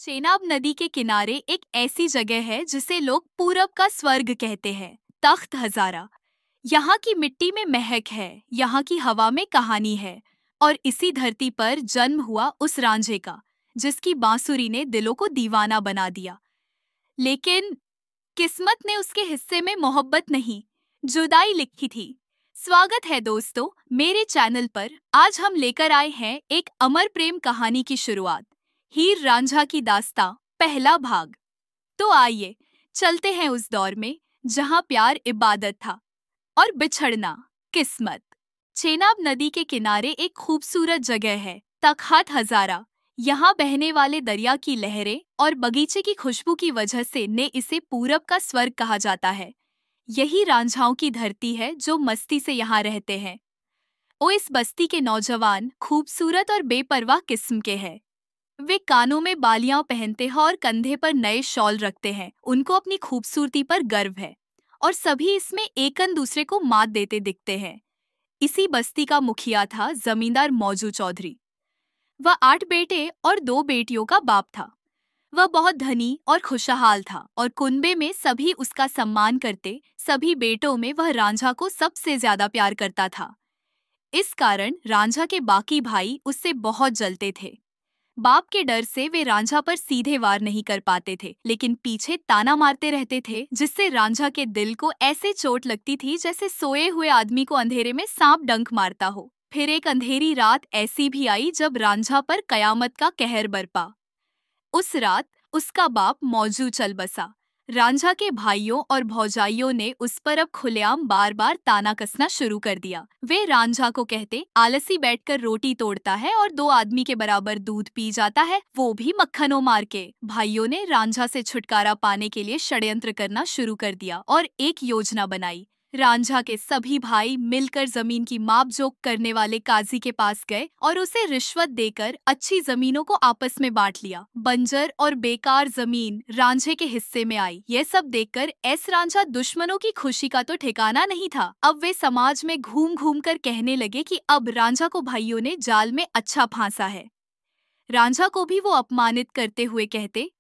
चेनाब नदी के किनारे एक ऐसी जगह है जिसे लोग पूरब का स्वर्ग कहते हैं। तख्त हजारा। यहाँ की मिट्टी में महक है, यहाँ की हवा में कहानी है। और इसी धरती पर जन्म हुआ उस रांझे का, जिसकी बांसुरी ने दिलों को दीवाना बना दिया। लेकिन किस्मत ने उसके हिस्से में मोहब्बत नहीं, जुदाई लिखी थी। स्वागत है दोस्तों, मेरे चैनल पर। आज हम लेकर आए हैं एक अमर प्रेम कहानी की शुरुआत, हीर रांझा की दास्तां, पहला भाग। तो आइए चलते हैं उस दौर में जहां प्यार इबादत था और बिछड़ना किस्मत। चेनाब नदी के किनारे एक खूबसूरत जगह है, तख्त हजारा। यहाँ बहने वाले दरिया की लहरें और बगीचे की खुशबू की वजह से ने इसे पूरब का स्वर्ग कहा जाता है। यही रांझाओं की धरती है जो मस्ती से यहाँ रहते हैं। इस बस्ती के नौजवान खूबसूरत और बेपरवाह किस्म के हैं। वे कानों में बालियां पहनते हैं और कंधे पर नए शॉल रखते हैं। उनको अपनी खूबसूरती पर गर्व है और सभी इसमें एकन दूसरे को मात देते दिखते हैं। इसी बस्ती का मुखिया था जमींदार मौजू चौधरी। वह 8 बेटे और 2 बेटियों का बाप था। वह बहुत धनी और खुशहाल था और कुनबे में सभी उसका सम्मान करते। सभी बेटों में वह रांझा को सबसे ज्यादा प्यार करता था। इस कारण रांझा के बाकी भाई उससे बहुत जलते थे। बाप के डर से वे रांझा पर सीधे वार नहीं कर पाते थे, लेकिन पीछे ताना मारते रहते थे, जिससे रांझा के दिल को ऐसे चोट लगती थी जैसे सोए हुए आदमी को अंधेरे में सांप डंक मारता हो। फिर एक अंधेरी रात ऐसी भी आई जब रांझा पर कयामत का कहर बरपा। उस रात उसका बाप मौजू चल बसा। रांझा के भाइयों और भौजाइयों ने उस पर अब खुलेआम बार बार ताना कसना शुरू कर दिया। वे रांझा को कहते, आलसी बैठकर रोटी तोड़ता है और 2 आदमी के बराबर दूध पी जाता है, वो भी मक्खनों मार के। भाइयों ने रांझा से छुटकारा पाने के लिए षड्यंत्र करना शुरू कर दिया और एक योजना बनाई। रांझा के सभी भाई मिलकर जमीन की मापजोक करने वाले काजी के पास गए और उसे रिश्वत देकर अच्छी जमीनों को आपस में बांट लिया। बंजर और बेकार जमीन रांझे के हिस्से में आई। यह सब देखकर एस रांझा दुश्मनों की खुशी का तो ठिकाना नहीं था। अब वे समाज में घूम घूम कर कहने लगे कि अब रांझा को भाइयों ने जाल में अच्छा फांसा है। रांझा को भी वो अपमानित करते हुए कहते,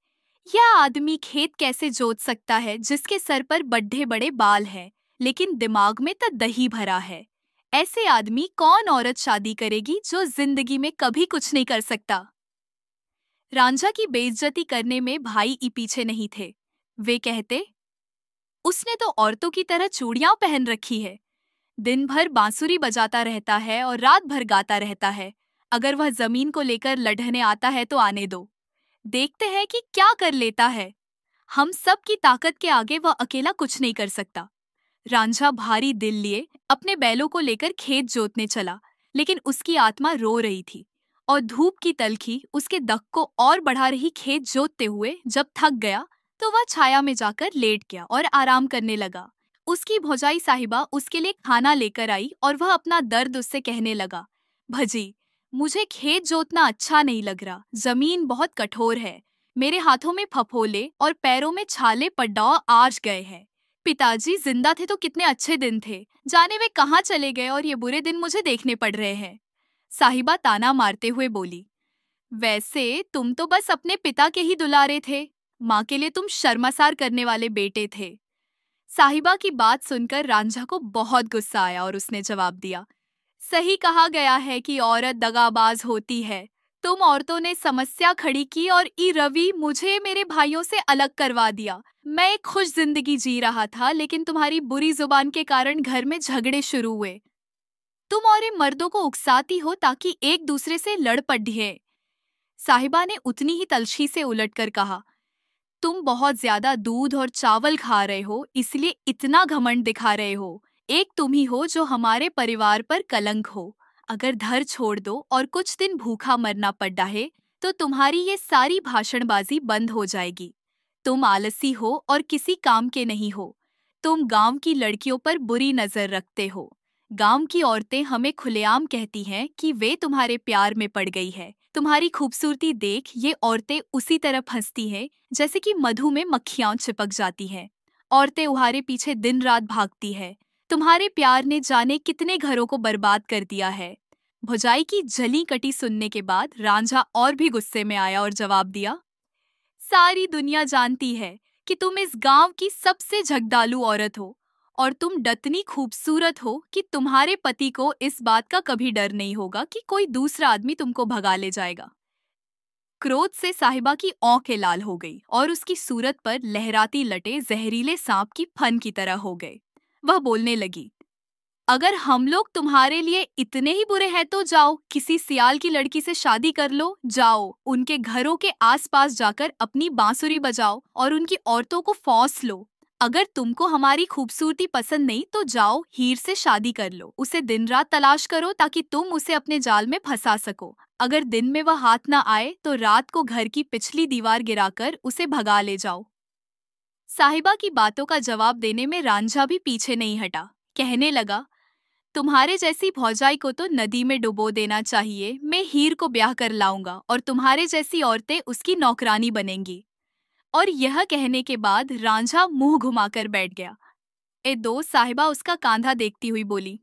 यह आदमी खेत कैसे जोत सकता है जिसके सर पर बड्ढे बड़े बाल हैं, लेकिन दिमाग में तो दही भरा है। ऐसे आदमी कौन औरत शादी करेगी जो जिंदगी में कभी कुछ नहीं कर सकता। रांझा की बेइज्जती करने में भाई ई पीछे नहीं थे। वे कहते, उसने तो औरतों की तरह चूड़ियां पहन रखी है, दिन भर बांसुरी बजाता रहता है और रात भर गाता रहता है। अगर वह जमीन को लेकर लड़ने आता है तो आने दो, देखते हैं कि क्या कर लेता है। हम सब की ताकत के आगे वह अकेला कुछ नहीं कर सकता। रांझा भारी दिल लिए अपने बैलों को लेकर खेत जोतने चला, लेकिन उसकी आत्मा रो रही थी और धूप की तलखी उसके दक को और बढ़ा रही। खेत जोतते हुए जब थक गया तो वह छाया में जाकर लेट गया और आराम करने लगा। उसकी भौजाई साहिबा उसके लिए खाना लेकर आई और वह अपना दर्द उससे कहने लगा, भजी, मुझे खेत जोतना अच्छा नहीं लग रहा। जमीन बहुत कठोर है, मेरे हाथों में फफोले और पैरों में छाले पड्डाव आज गए हैं। पिताजी जिंदा थे तो कितने अच्छे दिन थे, जाने वे कहाँ चले गए और ये बुरे दिन मुझे देखने पड़ रहे हैं। साहिबा ताना मारते हुए बोली, वैसे तुम तो बस अपने पिता के ही दुलारे थे, माँ के लिए तुम शर्मासार करने वाले बेटे थे। साहिबा की बात सुनकर रांझा को बहुत गुस्सा आया और उसने जवाब दिया, सही कहा गया है कि औरत दगाबाज होती है। तुम औरतों ने समस्या खड़ी की और ई रवि मुझे मेरे भाइयों से अलग करवा दिया। मैं एक खुश जिंदगी जी रहा था, लेकिन तुम्हारी बुरी जुबान के कारण घर में झगड़े शुरू हुए। तुम और इन मर्दों को उकसाती हो ताकि एक दूसरे से लड़ पड़िए। साहिबा ने उतनी ही तलखी से उलटकर कहा, तुम बहुत ज्यादा दूध और चावल खा रहे हो, इसलिए इतना घमंड दिखा रहे हो। एक तुम ही हो जो हमारे परिवार पर कलंक हो। अगर घर छोड़ दो और कुछ दिन भूखा मरना पड़ रहे तो तुम्हारी ये सारी भाषणबाजी बंद हो जाएगी। तुम आलसी हो और किसी काम के नहीं हो। तुम गांव की लड़कियों पर बुरी नजर रखते हो। गांव की औरतें हमें खुलेआम कहती हैं कि वे तुम्हारे प्यार में पड़ गई है। तुम्हारी खूबसूरती देख ये औरतें उसी तरह फंसती हैं जैसे कि मधु में मक्खियां चिपक जाती हैं। औरतें तुम्हारे पीछे दिन रात भागती है। तुम्हारे प्यार ने जाने कितने घरों को बर्बाद कर दिया है। भौजाई की जली कटी सुनने के बाद रांझा और भी गुस्से में आया और जवाब दिया, सारी दुनिया जानती है कि तुम इस गांव की सबसे झगड़ालू औरत हो और तुम डतनी खूबसूरत हो कि तुम्हारे पति को इस बात का कभी डर नहीं होगा कि कोई दूसरा आदमी तुमको भगा ले जाएगा। क्रोध से साहिबा की आंखें लाल हो गई और उसकी सूरत पर लहराती लटे जहरीले सांप की फन की तरह हो गए। वह बोलने लगी, अगर हम लोग तुम्हारे लिए इतने ही बुरे हैं तो जाओ किसी सियाल की लड़की से शादी कर लो। जाओ उनके घरों के आसपास जाकर अपनी बांसुरी बजाओ और उनकी औरतों को फौस लो। अगर तुमको हमारी खूबसूरती पसंद नहीं तो जाओ हीर से शादी कर लो। उसे दिन रात तलाश करो ताकि तुम उसे अपने जाल में फंसा सको। अगर दिन में वह हाथ न आए तो रात को घर की पिछली दीवार गिराकर उसे भगा ले जाओ। साहिबा की बातों का जवाब देने में रांझा भी पीछे नहीं हटा। कहने लगा, तुम्हारे जैसी भौजाई को तो नदी में डुबो देना चाहिए। मैं हीर को ब्याह कर लाऊंगा और तुम्हारे जैसी औरतें उसकी नौकरानी बनेंगी। और यह कहने के बाद रांझा मुंह घुमाकर बैठ गया। ए दो साहिबा उसका कांधा देखती हुई बोली,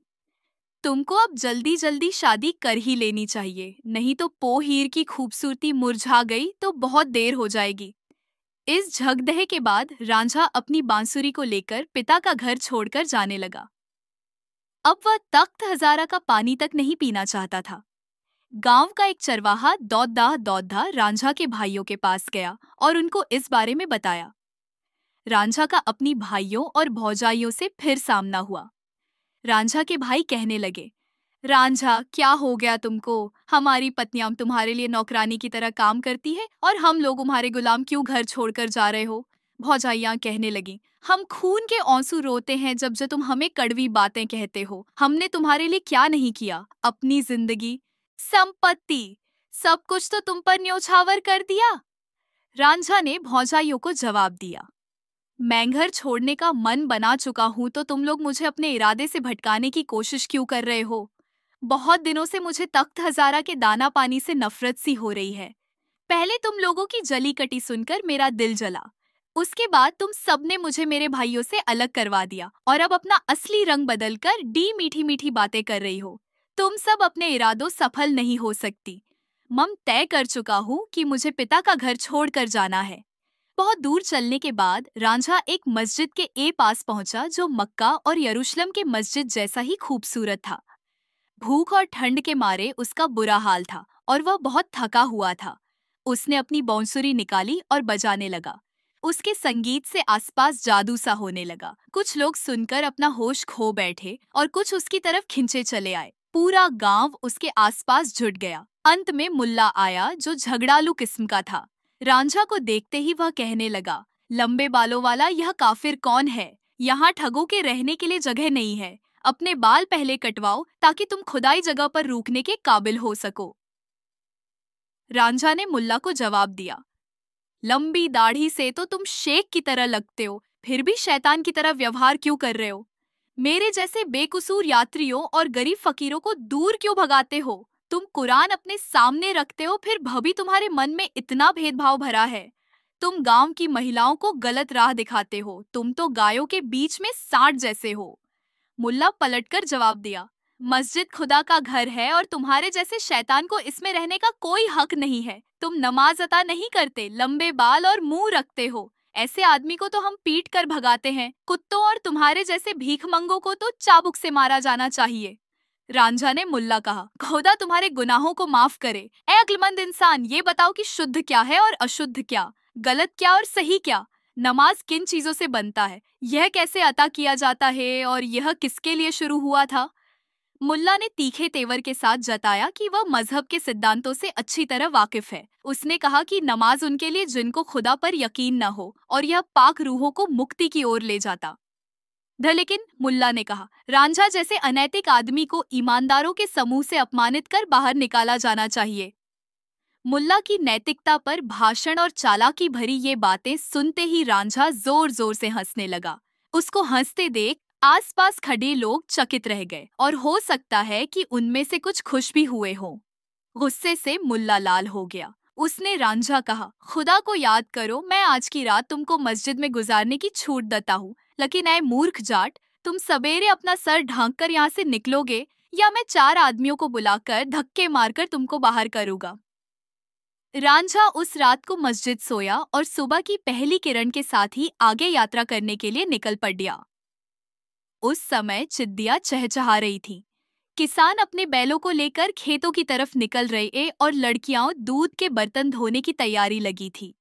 तुमको अब जल्दी जल्दी शादी कर ही लेनी चाहिए, नहीं तो पो हीर की खूबसूरती मुरझा गई तो बहुत देर हो जाएगी। इस झगड़े के बाद रांझा अपनी बांसुरी को लेकर पिता का घर छोड़कर जाने लगा। अब वह तख्त हजारा का पानी तक नहीं पीना चाहता था। गांव का एक चरवाहा दौड़ा रांझा के भाइयों के पास गया और उनको इस बारे में बताया। रांझा का अपनी भाइयों और भौजाइयों से फिर सामना हुआ। रांझा के भाई कहने लगे, रांझा क्या हो गया तुमको? हमारी पत्नियां तुम्हारे लिए नौकरानी की तरह काम करती है और हम लोग तुम्हारे गुलाम क्यों घर छोड़कर जा रहे हो? भौजाइयां कहने लगी, हम खून के आंसू रोते हैं जब तुम हमें कड़वी बातें कहते हो। हमने तुम्हारे लिए क्या नहीं किया? अपनी जिंदगी, संपत्ति, सब कुछ तो तुम पर न्योछावर कर दिया। रांझा ने भौजाइयों को जवाब दिया, मैं घर छोड़ने का मन बना चुका हूं तो तुम लोग मुझे अपने इरादे से भटकाने की कोशिश क्यों कर रहे हो? बहुत दिनों से मुझे तख्त हजारा के दाना पानी से नफरत सी हो रही है। पहले तुम लोगों की जली कटी सुनकर मेरा दिल जला, उसके बाद तुम सबने मुझे मेरे भाइयों से अलग करवा दिया और अब अपना असली रंग बदलकर डी मीठी मीठी बातें कर रही हो। तुम सब अपने इरादों सफल नहीं हो सकती। मम तय कर चुका हूँ कि मुझे पिता का घर छोड़कर जाना है। बहुत दूर चलने के बाद रांझा एक मस्जिद के पास पहुंचा जो मक्का और यरूशलेम के मस्जिद जैसा ही खूबसूरत था। भूख और ठंड के मारे उसका बुरा हाल था और वह बहुत थका हुआ था। उसने अपनी बांसुरी निकाली और बजाने लगा। उसके संगीत से आसपास जादू सा होने लगा। कुछ लोग सुनकर अपना होश खो बैठे और कुछ उसकी तरफ खिंचे चले आए। पूरा गांव उसके आसपास जुट गया। अंत में मुल्ला आया जो झगड़ालू किस्म का था। रांझा को देखते ही वह कहने लगा, लंबे बालों वाला यह काफिर कौन है? यहाँ ठगों के रहने के लिए जगह नहीं है। अपने बाल पहले कटवाओ ताकि तुम खुदाई जगह पर रुकने के काबिल हो सको। रांझा ने मुल्ला को जवाब दिया, लंबी दाढ़ी से तो तुम शेख की तरह लगते हो, फिर भी शैतान की तरह व्यवहार क्यों कर रहे हो? मेरे जैसे बेकसूर यात्रियों और गरीब फकीरों को दूर क्यों भगाते हो? तुम कुरान अपने सामने रखते हो फिर भी तुम्हारे मन में इतना भेदभाव भरा है। तुम गांव की महिलाओं को गलत राह दिखाते हो। तुम तो गायों के बीच में सांड जैसे हो। मुल्ला पलटकर जवाब दिया, मस्जिद खुदा का घर है और तुम्हारे जैसे शैतान को इसमें रहने का कोई हक नहीं है। तुम नमाज अता नहीं करते, लंबे बाल और मुंह रखते हो। ऐसे आदमी को तो हम पीट कर भगाते हैं। कुत्तों और तुम्हारे जैसे भीखमंगों को तो चाबुक से मारा जाना चाहिए। रांझा ने मुल्ला कहा, खुदा तुम्हारे गुनाहों को माफ करे। ऐ अक्लमंद इंसान, ये बताओ कि शुद्ध क्या है और अशुद्ध क्या, गलत क्या और सही क्या? नमाज किन चीजों से बनता है? यह कैसे अता किया जाता है और यह किसके लिए शुरू हुआ था? मुल्ला ने तीखे तेवर के साथ जताया कि वह मजहब के सिद्धांतों से अच्छी तरह वाकिफ है। उसने कहा कि नमाज उनके लिए जिनको खुदा पर यकीन न हो और यह पाक रूहों को मुक्ति की ओर ले जाता। लेकिन मुल्ला ने कहा, रांझा जैसे अनैतिक आदमी को ईमानदारों के समूह से अपमानित कर बाहर निकाला जाना चाहिए। मुल्ला की नैतिकता पर भाषण और चालाकी भरी ये बातें सुनते ही रांझा जोर जोर से हंसने लगा। उसको हंसते देख आसपास खड़े लोग चकित रह गए और हो सकता है कि उनमें से कुछ खुश भी हुए हों। गुस्से से मुल्ला लाल हो गया। उसने रांझा कहा, खुदा को याद करो, मैं आज की रात तुमको मस्जिद में गुजारने की छूट देता हूँ, लेकिन ऐ मूर्ख जाट, तुम सवेरे अपना सर ढांक कर यहाँ से निकलोगे या मैं 4 आदमियों को बुलाकर धक्के मारकर तुमको बाहर करूंगा। रांझा उस रात को मस्जिद सोया और सुबह की पहली किरण के साथ ही आगे यात्रा करने के लिए निकल पड़ा। उस समय चिड़िया चहचहा रही थी। किसान अपने बैलों को लेकर खेतों की तरफ निकल रहे और लड़कियां दूध के बर्तन धोने की तैयारी लगी थी।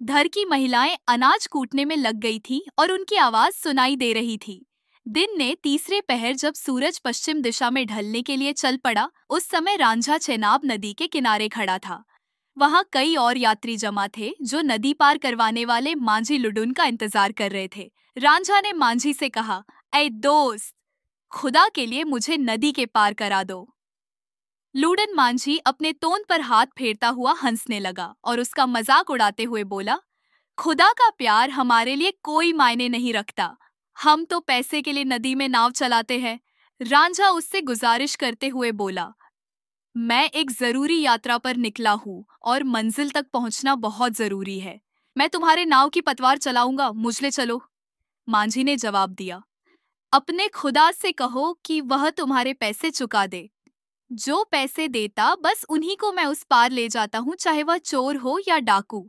घर की महिलाएं अनाज कूटने में लग गई थीं और उनकी आवाज सुनाई दे रही थी। दिन ने तीसरे पहर जब सूरज पश्चिम दिशा में ढलने के लिए चल पड़ा, उस समय रांझा चेनाब नदी के किनारे खड़ा था। वहां कई और यात्री जमा थे जो नदी पार करवाने वाले मांझी लुडुन का इंतजार कर रहे थे। रांझा ने मांझी से कहा, ऐ दोस्त, खुदा के लिए मुझे नदी के पार करा दो। लूडन मांझी अपने तोंद पर हाथ फेरता हुआ हंसने लगा और उसका मजाक उड़ाते हुए बोला, खुदा का प्यार हमारे लिए कोई मायने नहीं रखता, हम तो पैसे के लिए नदी में नाव चलाते हैं। रांझा उससे गुजारिश करते हुए बोला, मैं एक जरूरी यात्रा पर निकला हूँ और मंजिल तक पहुँचना बहुत जरूरी है। मैं तुम्हारे नाव की पतवार चलाऊंगा, मुझले चलो। मांझी ने जवाब दिया, अपने खुदा से कहो कि वह तुम्हारे पैसे चुका दे। जो पैसे देता बस उन्हीं को मैं उस पार ले जाता हूँ, चाहे वह चोर हो या डाकू।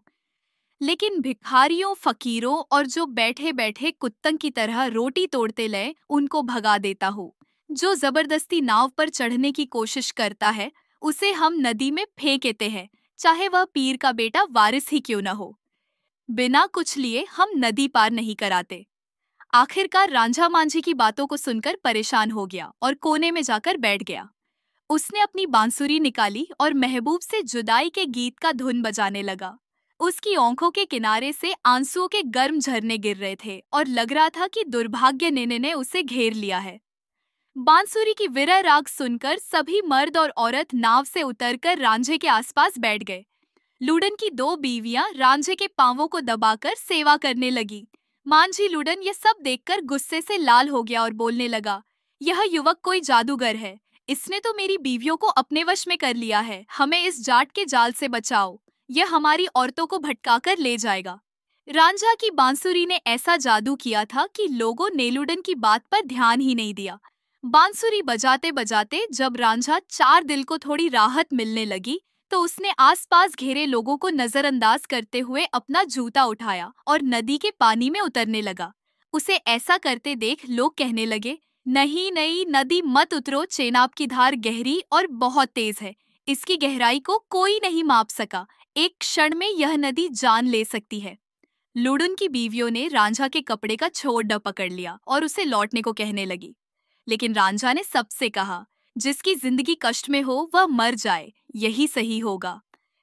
लेकिन भिखारियों, फकीरों और जो बैठे बैठे कुत्तन की तरह रोटी तोड़ते ले, उनको भगा देता हूँ। जो जबरदस्ती नाव पर चढ़ने की कोशिश करता है, उसे हम नदी में फेंक देते हैं, चाहे वह पीर का बेटा वारिस ही क्यों न हो। बिना कुछ लिए हम नदी पार नहीं कराते। आखिरकार रांझा मांझी की बातों को सुनकर परेशान हो गया और कोने में जाकर बैठ गया। उसने अपनी बांसुरी निकाली और महबूब से जुदाई के गीत का धुन बजाने लगा। उसकी आंखों के किनारे से आंसुओं के गर्म झरने गिर रहे थे और लग रहा था कि दुर्भाग्य ने उसे घेर लिया है। बांसुरी की विरह राग सुनकर सभी मर्द और औरत नाव से उतरकर रांझे के आसपास बैठ गए। लूडन की दो बीवियां रांझे के पांवों को दबाकर सेवा करने लगी। मांझी लूडन ये सब देखकर गुस्से से लाल हो गया और बोलने लगा, यह युवक कोई जादूगर है, इसने तो मेरी बीवियों को अपने वश में कर लिया है। हमें इस जाट के जाल से बचाओ, यह हमारी औरतों को भटकाकर ले जाएगा। रांझा की बांसुरी ने ऐसा जादू किया था कि लोगों ने लूडन की बात पर ध्यान ही नहीं दिया। बांसुरी बजाते बजाते जब रांझा चार दिल को थोड़ी राहत मिलने लगी, तो उसने आसपास घेरे लोगों को नजरअंदाज करते हुए अपना जूता उठाया और नदी के पानी में उतरने लगा। उसे ऐसा करते देख लोग कहने लगे, नहीं नहीं, नदी मत उतरो, चेनाब की धार गहरी और बहुत तेज है, इसकी गहराई को कोई नहीं माप सका, एक क्षण में यह नदी जान ले सकती है। लुडुन की बीवियों ने रांझा के कपड़े का छोड़ पकड़ लिया और उसे लौटने को कहने लगी, लेकिन रांझा ने सबसे कहा, जिसकी जिंदगी कष्ट में हो वह मर जाए, यही सही होगा।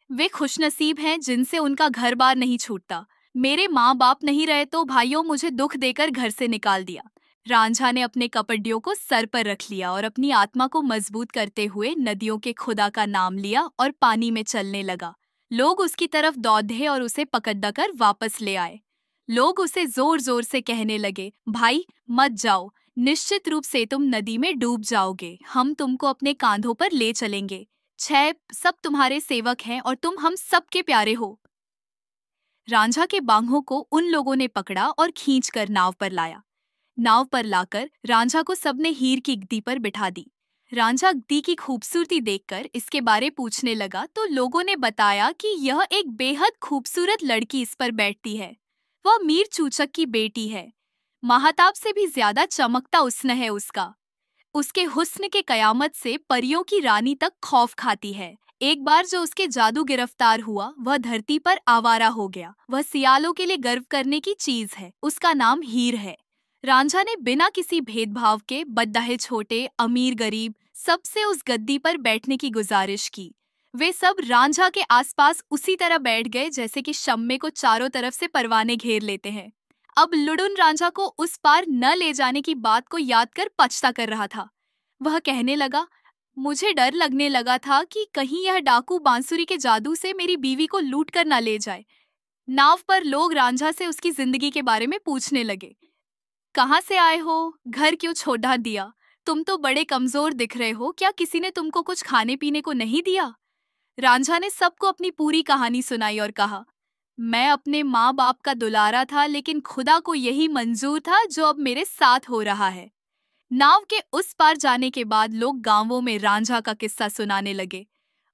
वे खुशनसीब हैं जिनसे उनका घर बार नहीं छूटता। मेरे माँ बाप नहीं रहे तो भाइयों मुझे दुख देकर घर से निकाल दिया। रांझा ने अपने कपड़ियों को सर पर रख लिया और अपनी आत्मा को मजबूत करते हुए नदियों के खुदा का नाम लिया और पानी में चलने लगा। लोग उसकी तरफ दौड़े और उसे पकड़ वापस ले आए। लोग उसे जोर जोर से कहने लगे, भाई मत जाओ, निश्चित रूप से तुम नदी में डूब जाओगे, हम तुमको अपने कांधों पर ले चलेंगे। सब तुम्हारे सेवक हैं और तुम हम सबके प्यारे हो। रांझा के बांहों को उन लोगों ने पकड़ा और खींचकर नाव पर लाया। नाव पर लाकर रांझा को सबने हीर की गद्दी पर बिठा दी। रांझा गद्दी की खूबसूरती देखकर इसके बारे पूछने लगा तो लोगों ने बताया कि यह एक बेहद खूबसूरत लड़की इस पर बैठती है। वह मीर चूचक की बेटी है। महाताब से भी ज्यादा चमकता हुस्न है उसका। उसके हुस्न के कयामत से परियों की रानी तक खौफ खाती है। एक बार जो उसके जादू गिरफ्तार हुआ, वह धरती पर आवारा हो गया। वह सियालों के लिए गर्व करने की चीज है। उसका नाम हीर है। रांझा ने बिना किसी भेदभाव के बद्दाहे छोटे, अमीर, गरीब सबसे उस गद्दी पर बैठने की गुजारिश की। वे सब रांझा के आसपास उसी तरह बैठ गए जैसे कि शम्मे को चारों तरफ से परवाने घेर लेते हैं। अब लुडुन रांझा को उस पार न ले जाने की बात को याद कर पछता कर रहा था। वह कहने लगा, मुझे डर लगने लगा था कि कहीं यह डाकू बांसुरी के जादू से मेरी बीवी को लूट कर न ले जाए। नाव पर लोग रांझा से उसकी जिंदगी के बारे में पूछने लगे। कहाँ से आए हो? घर क्यों छोड़ दिया? तुम तो बड़े कमजोर दिख रहे हो, क्या किसी ने तुमको कुछ खाने पीने को नहीं दिया? रांझा ने सबको अपनी पूरी कहानी सुनाई और कहा, मैं अपने माँ बाप का दुलारा था, लेकिन खुदा को यही मंजूर था जो अब मेरे साथ हो रहा है। नाव के उस पार जाने के बाद लोग गांवों में रांझा का किस्सा सुनाने लगे।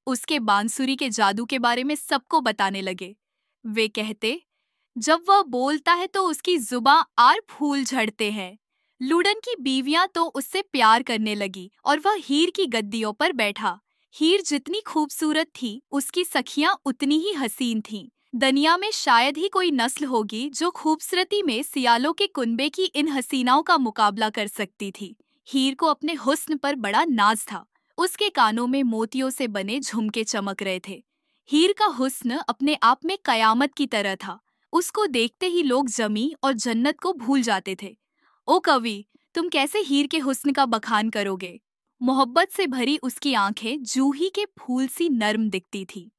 उसके बांसुरी के जादू के बारे में सबको बताने लगे। वे कहते, जब वह बोलता है तो उसकी जुबां आर फूल झड़ते हैं। लूडन की बीवियां तो उससे प्यार करने लगी और वह हीर की गद्दियों पर बैठा। हीर जितनी खूबसूरत थी, उसकी सखियां उतनी ही हसीन थीं। दुनिया में शायद ही कोई नस्ल होगी जो खूबसूरती में सियालों के कुनबे की इन हसीनाओं का मुकाबला कर सकती थी। हीर को अपने हुस्न पर बड़ा नाज था। उसके कानों में मोतियों से बने झुमके चमक रहे थे। हीर का हुस्न अपने आप में कयामत की तरह था। उसको देखते ही लोग जमी और जन्नत को भूल जाते थे। ओ कवि, तुम कैसे हीर के हुस्न का बखान करोगे? मोहब्बत से भरी उसकी आंखें जूही के फूल सी नर्म दिखती थी।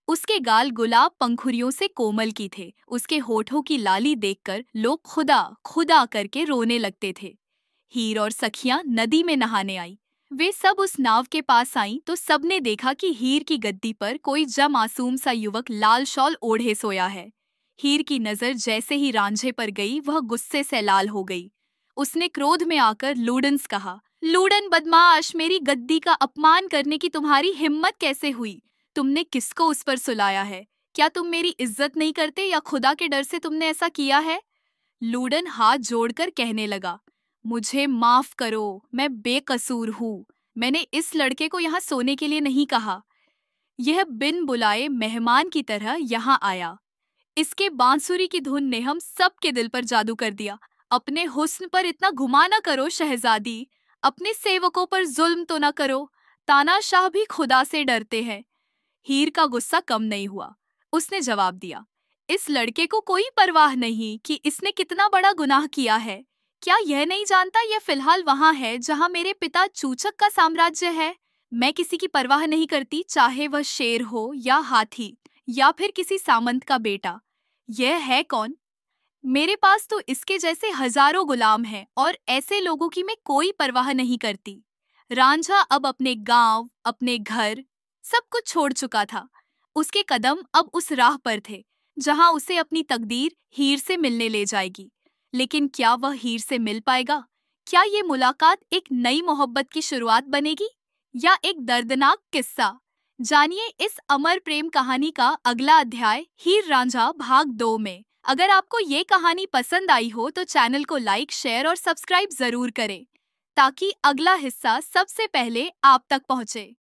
उसके गाल गुलाब पंखुड़ियों से कोमल की थे। उसके होठों की लाली देखकर लोग खुदा खुदा करके रोने लगते थे। हीर और सखियां नदी में नहाने आई। वे सब उस नाव के पास आईं तो सबने देखा कि हीर की गद्दी पर कोई मासूम सा युवक लाल शॉल ओढ़े सोया है। हीर की नजर जैसे ही रांझे पर गई, वह गुस्से से लाल हो गई। उसने क्रोध में आकर लूडन से कहा, लूडन बदमाश, मेरी गद्दी का अपमान करने की तुम्हारी हिम्मत कैसे हुई? तुमने किसको उस पर सुलाया है? क्या तुम मेरी इज्जत नहीं करते या खुदा के डर से तुमने ऐसा किया है? लूडन हाथ जोड़कर कहने लगा, मुझे माफ करो, मैं बेकसूर हूँ। मैंने इस लड़के को यहाँ सोने के लिए नहीं कहा। यह बिन बुलाए मेहमान की तरह यहाँ आया। इसके बांसुरी की धुन ने हम सबके दिल पर जादू कर दिया। अपने हुस्न पर इतना घुमा न करो शहजादी। अपने सेवकों पर जुल्म तो न करो। तानाशाह भी खुदा से डरते हैं। हीर का गुस्सा कम नहीं हुआ। उसने जवाब दिया, इस लड़के को कोई परवाह नहीं कि इसने कितना बड़ा गुनाह किया है। क्या यह नहीं जानता यह फिलहाल वहाँ है जहाँ मेरे पिता चूचक का साम्राज्य है। मैं किसी की परवाह नहीं करती, चाहे वह शेर हो या हाथी या फिर किसी सामंत का बेटा। यह है कौन? मेरे पास तो इसके जैसे हजारों गुलाम हैं और ऐसे लोगों की मैं कोई परवाह नहीं करती। रांझा अब अपने गांव, अपने घर, सब कुछ छोड़ चुका था। उसके कदम अब उस राह पर थे जहां उसे अपनी तकदीर हीर से मिलने ले जाएगी। लेकिन क्या वह हीर से मिल पाएगा? क्या ये मुलाकात एक नई मोहब्बत की शुरुआत बनेगी या एक दर्दनाक किस्सा? जानिए इस अमर प्रेम कहानी का अगला अध्याय हीर रांझा भाग 2 में। अगर आपको ये कहानी पसंद आई हो तो चैनल को लाइक, शेयर और सब्सक्राइब जरूर करें ताकि अगला हिस्सा सबसे पहले आप तक पहुंचे।